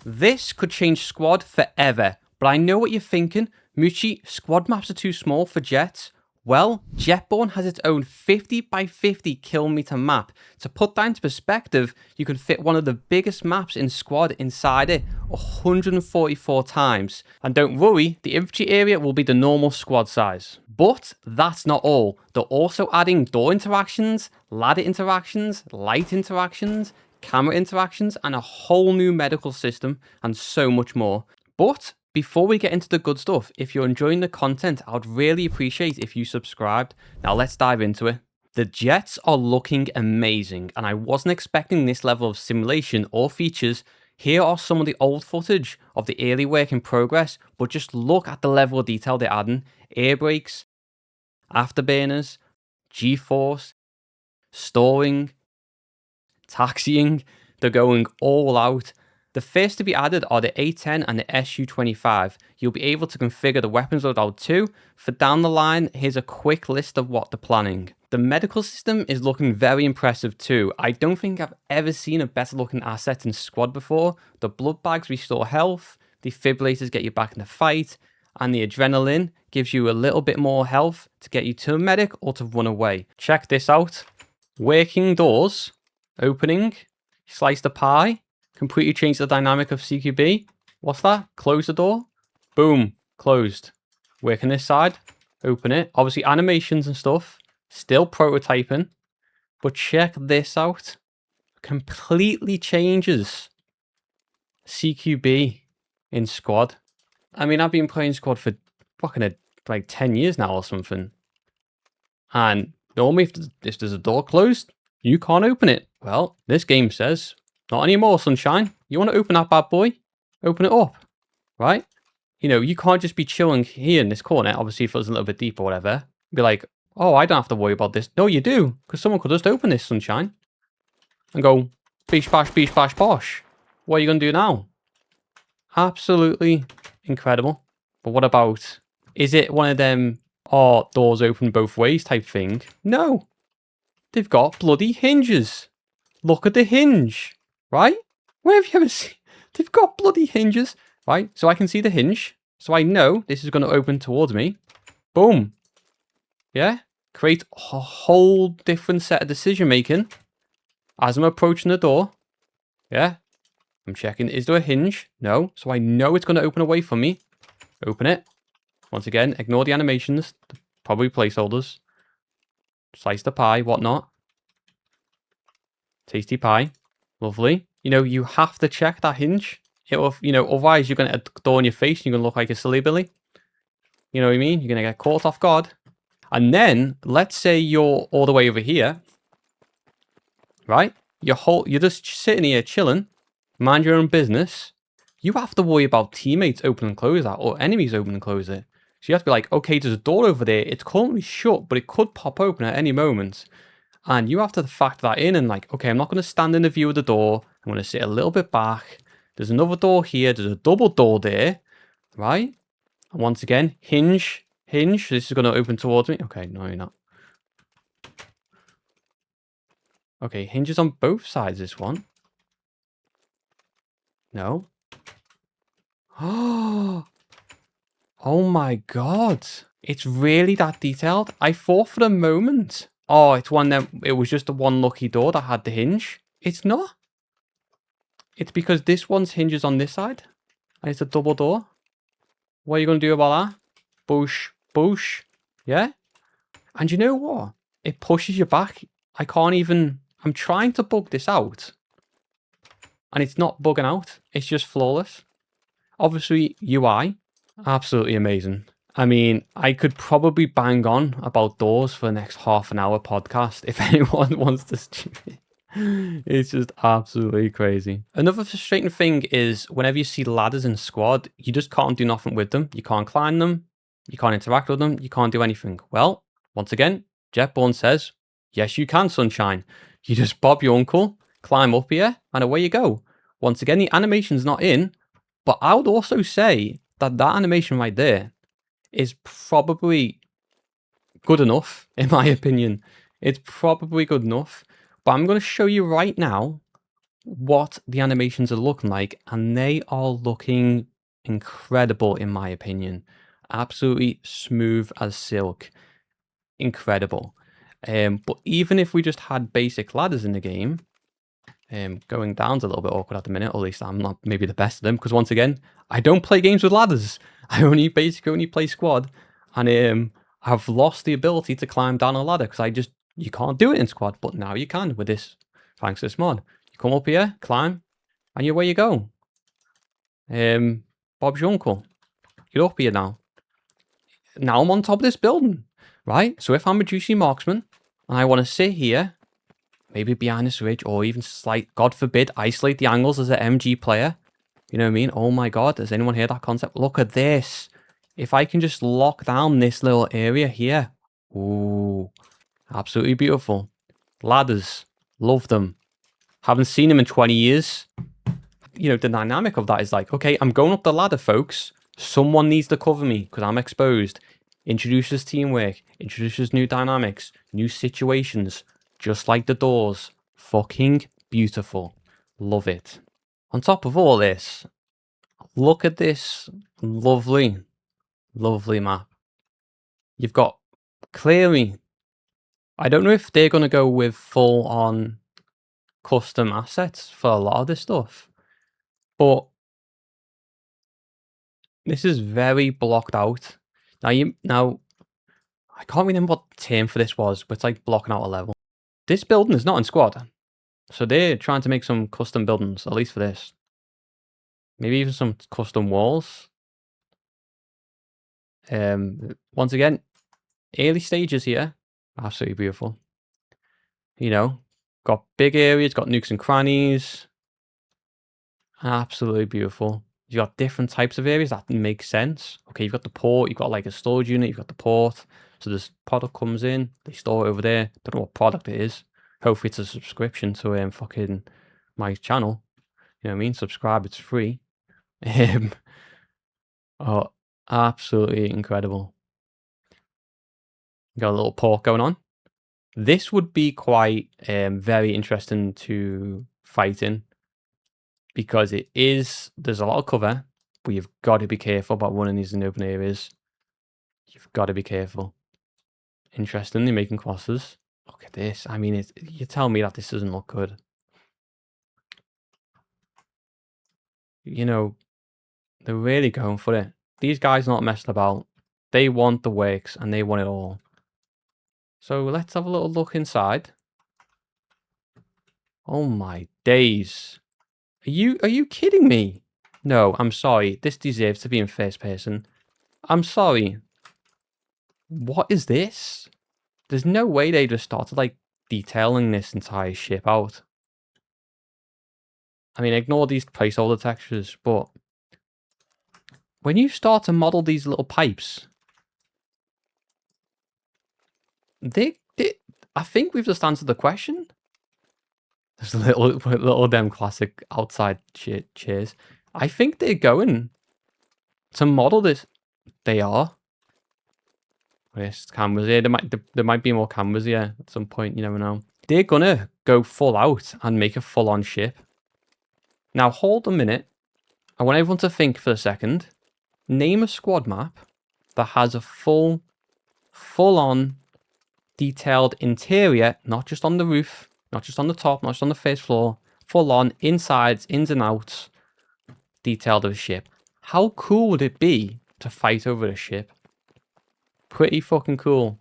This could change squad forever, but I know what you're thinking. Muchi, squad maps are too small for jets. Well, Jetborn has its own 50 by 50 kilometer map. To put that into perspective, you can fit one of the biggest maps in squad inside it 144 times. And don't worry, the infantry area will be the normal squad size. But that's not all. They're also adding door interactions, ladder interactions, light interactions, camera interactions, and a whole new medical system, and so much more. But before we get into the good stuff, if you're enjoying the content, I'd really appreciate if you subscribed. Now let's dive into it. The jets are looking amazing, and I wasn't expecting this level of simulation or features. Here are some of the old footage of the early work in progress, but just look at the level of detail they're adding. Air brakes, afterburners, G-force, storing, taxiing. They're going all out. The first to be added are the A10 and the SU-25. You'll be able to configure the weapons loadout too. For down the line, here's a quick list of what they're planning. The medical system is looking very impressive too. I don't think I've ever seen a better looking asset in squad before. The blood bags restore health, defibrillators get you back in the fight, and the adrenaline gives you a little bit more health to get you to a medic or to run away. Check this out. Working doors, opening, slice the pie, completely change the dynamic of CQB. What's that? Close the door. Boom. Closed. Working this side. Open it. Obviously animations and stuff. Still prototyping. But check this out. Completely changes CQB in squad. I mean, I've been playing squad for fucking like 10 years now or something. And normally if there's a door closed, you can't open it. Well, this game says, not anymore, sunshine. You want to open that bad boy? Open it up, right? You know, you can't just be chilling here in this corner. Obviously, if it was a little bit deep or whatever, be like, oh, I don't have to worry about this. No, you do, because someone could just open this, sunshine, and go, beesh, bash, bosh. What are you going to do now? Absolutely incredible. But what about, is it one of them, oh, doors open both ways type thing? No. They've got bloody hinges. Look at the hinge. Right? Where have you ever seen? They've got bloody hinges. Right? So I can see the hinge. So I know this is going to open towards me. Boom. Yeah? Create a whole different set of decision making as I'm approaching the door. Yeah? I'm checking. Is there a hinge? No. So I know it's going to open away from me. Open it. Once again, ignore the animations. Probably placeholders. Slice the pie, whatnot. Tasty pie. Lovely. You know, you have to check that hinge. It'll, you know, otherwise you're going to door in your face and you're going to look like a silly billy. You know what I mean? You're going to get caught off guard. And then, let's say you're all the way over here. Right? You're just sitting here chilling. Mind your own business. You have to worry about teammates open and close that, or enemies open and close it. So you have to be like, okay, there's a door over there. It's currently shut, but it could pop open at any moment. And you have to factor that in and like, okay, I'm not going to stand in the view of the door. I'm going to sit a little bit back. There's another door here. There's a double door there, right? And once again, hinge. This is going to open towards me. Okay, no, you're not. Okay, hinges on both sides, this one. No. Oh my god. It's really that detailed. I thought for a moment, oh, it's one that it was just the one lucky door that had the hinge. It's not. It's because this one's hinges on this side. And it's a double door. What are you going to do about that? Boosh. Yeah? And you know what? It pushes you back. I can't even... I'm trying to bug this out. And it's not bugging out. It's just flawless. Obviously, UI. Absolutely amazing. I mean, I could probably bang on about doors for the next half an hour podcast if anyone wants to stream it. It's just absolutely crazy. Another frustrating thing is whenever you see ladders in squad, you just can't do nothing with them. You can't climb them. You can't interact with them. You can't do anything. Well, once again, Jetborn says, yes, you can, sunshine. You just bob your uncle, climb up here, and away you go. Once again, the animation's not in, but I would also say that that animation right there is probably good enough, in my opinion. It's probably good enough. But I'm going to show you right now what the animations are looking like, and they are looking incredible in my opinion. Absolutely smooth as silk. Incredible. But even if we just had basic ladders in the game, going down's a little bit awkward at the minute, or at least I'm not maybe the best of them, because once again, I don't play games with ladders. I basically only play squad, and I've lost the ability to climb down a ladder because you can't do it in squad, but now you can with this, thanks to this mod. You come up here, climb, and away you go. Bob's your uncle. You're up here now. Now I'm on top of this building, right? So if I'm a juicy marksman and I want to sit here, maybe behind this ridge, or even God forbid, isolate the angles as an MG player. You know what I mean? Oh my god, does anyone hear that concept? Look at this. If I can just lock down this little area here. Ooh, absolutely beautiful. Ladders, love them. Haven't seen them in 20 years. You know, the dynamic of that is like, okay, I'm going up the ladder, folks. Someone needs to cover me because I'm exposed. Introduces teamwork, introduces new dynamics, new situations, just like the doors. Fucking beautiful. Love it. On top of all this, look at this lovely, lovely map. You've got clearly, I don't know if they're going to go with full on custom assets for a lot of this stuff, but this is very blocked out. Now I can't remember what the term for this was, but it's like blocking out a level. This building is not in squad, so they're trying to make some custom buildings, at least for this. Maybe even some custom walls. Once again, early stages here, absolutely beautiful. You know, got big areas, got nooks and crannies. Absolutely beautiful. You've got different types of areas that make sense. Okay, you've got the port, you've got like a storage unit, you've got the port. So this product comes in, they store it over there. Don't know what product it is. Hopefully it's a subscription to fucking my channel. You know what I mean? Subscribe, it's free. Oh, absolutely incredible. Got a little port going on. This would be quite very interesting to fight in, because there's a lot of cover, but you've got to be careful about running these in open areas. You've got to be careful. Interestingly, making crosses. Look at this. I mean, you tell me that this doesn't look good. You know, they're really going for it. These guys are not messing about. They want the works and they want it all. So let's have a little look inside. Oh my days. Are you kidding me? No, I'm sorry. This deserves to be in first person. I'm sorry. What is this? There's no way they just started like detailing this entire ship out. I mean, ignore these placeholder textures, but when you start to model these little pipes, I think we've just answered the question. There's little them classic outside chairs. I think they're going to model this. They are. There's cameras here. There might be more cameras here at some point. You never know. They're gonna go full out and make a full-on ship. Now hold a minute. I want everyone to think for a second. Name a squad map that has a full-on detailed interior, not just on the roof, not just on the top, not just on the first floor, full-on insides, ins and outs, detailed of a ship. How cool would it be to fight over a ship? Pretty fucking cool.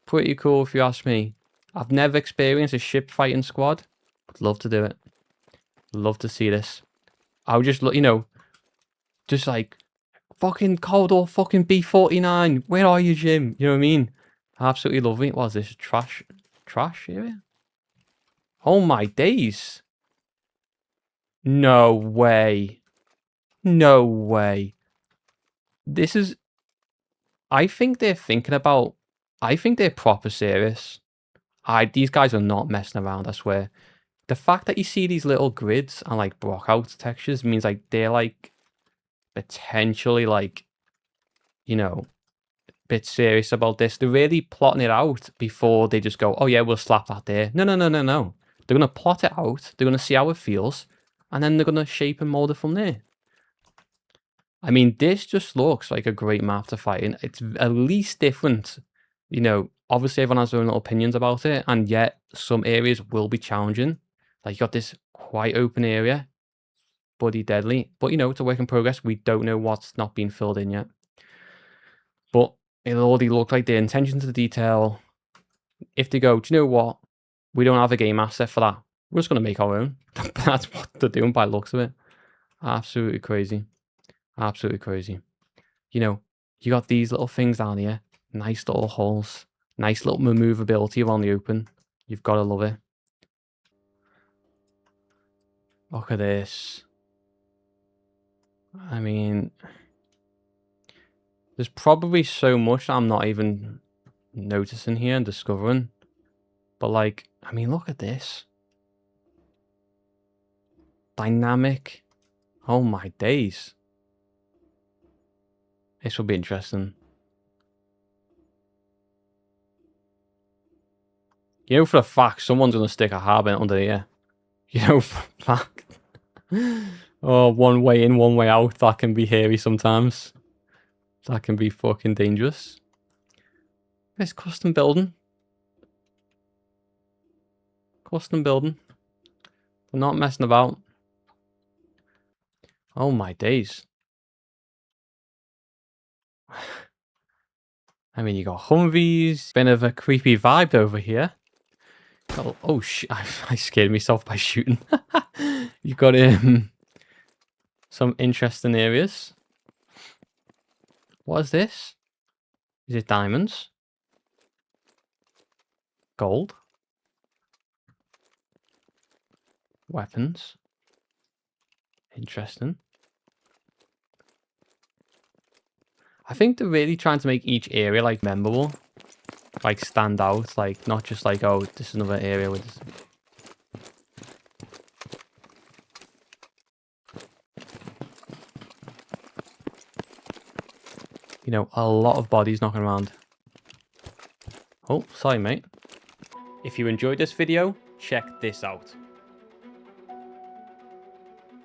Pretty cool if you ask me. I've never experienced a ship fighting squad. Would love to do it. Love to see this. I would just look, you know, just like fucking Coldor, fucking B49. Where are you, Jim? You know what I mean? Absolutely lovely. What is this? Trash area? Oh my days. No way. No way. This is... I think they're thinking about... I think they're proper serious. These guys are not messing around, I swear. The fact that you see these little grids and like block out textures means like they're like potentially like, you know, a bit serious about this. They're really plotting it out before they just go, oh yeah, we'll slap that there. No. They're going to plot it out. They're going to see how it feels. And then they're going to shape and mold it from there. I mean, this just looks like a great map to fight in. It's at least different. You know, obviously everyone has their own little opinions about it. And yet some areas will be challenging. Like you got this quite open area. Bloody deadly. But, you know, it's a work in progress. We don't know what's not been filled in yet. But it already looked like the attention to the detail. If they go, do you know what? We don't have a game asset for that. We're just going to make our own. That's what they're doing by the looks of it. Absolutely crazy. Absolutely crazy. You know, you got these little things down here. Nice little holes. Nice little maneuverability around the open. You've got to love it. Look at this. I mean, there's probably so much I'm not even noticing here and discovering. But like, I mean, look at this. Dynamic. Oh my days. This will be interesting. You know for a fact someone's going to stick a harbin under here. You know for a fact. Oh, one way in, one way out. That can be hairy sometimes. That can be fucking dangerous. This custom building. Custom building. They're not messing about. Oh my days. I mean, you got Humvees. Bit of a creepy vibe over here. Oh shit! I scared myself by shooting. You got some interesting areas. What is this? Is it diamonds? Gold? Weapons? Interesting. I think they're really trying to make each area like memorable, like stand out, like not just like, oh, this is another area with this. You know, a lot of bodies knocking around. Oh, sorry, mate. If you enjoyed this video, check this out.